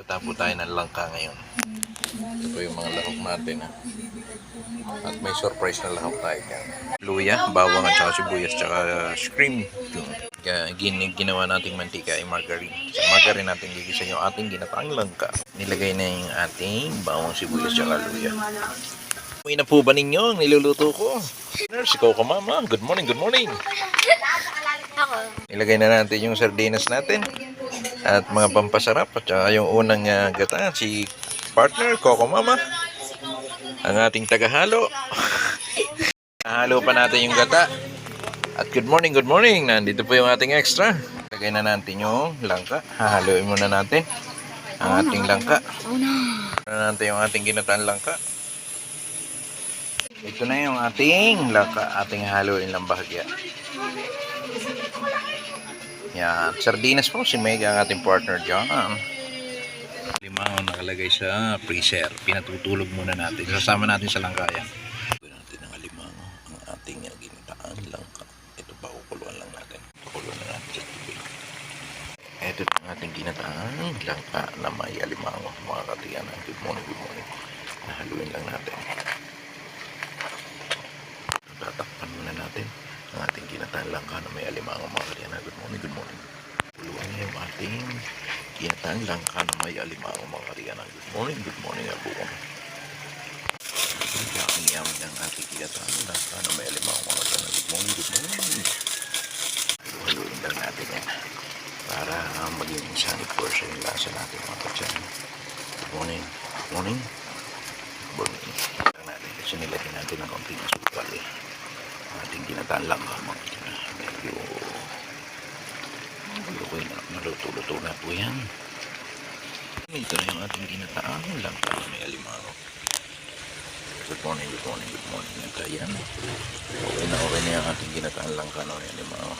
Tapo tayo ng langka ngayon. Ito po yung mga lahok natin. At may surprise na lahok tayo dyan. Luya, bawang at saka sibuyas, saka shrimp. Ginawa nating mantika ay margarine. Sa margarine natin gigisa yung ating ginataang langka. Nilagay na yung ating bawang, sibuyas, saka luya. Uy na po ba ninyo ang niluluto ko? Nurse, ikaw ka mama. Good morning, good morning. Nilagay na natin yung sardinas natin at mga pampasarap at saka yung unang gata, si partner, Coco Mama, ang ating tagahalo. Nahalo pa natin yung gata. At good morning, good morning. Nandito po yung ating extra. Lagay na natin yung langka. Hahaluin muna natin ang ating langka. Na natin yung ating ginataan langka. Ito na yung ating langka. Ating haluin lang bahagya. Yan. Sardinas po si Meg ang ating partner dyan. Limang nakalagay sa freezer. Pinatutulog muna natin. Sasama natin sa langka yan. Gawin natin ang alimango. Ang ating ginataan langka. Ito pa kukuluan lang natin. Kukuluan na natin sa tubig. Ito ang ating ginataan langka na may alimango. Mga katiyan. Good morning, good morning. Nahaluin lang natin. Tatakpan muna natin ang ating ginataan langka na may alimango. Mga katiyan. Good morning, good morning. Kuluan niya yung ating ginataan langka na may alimango. Mga katiyan. Good morning, good morning. Abuong. Yamin ang ating ginataan langka na may alimango. Mga katiyan. Good morning, good morning. Haluin lang natin yan para maging sanit portion yung lasa natin mga katiyan. Good morning, good morning. Good morning. Lang natin kasi nilagyan natin ng konting asukal ating ginataan langka mga katiyan. Medyo naluto-luto na po yan. Ito na yung ating ginataan langka na may alimango. Good morning, good morning, good morning. Ito yan. Okay na yung ating ginataan langka na may alimango.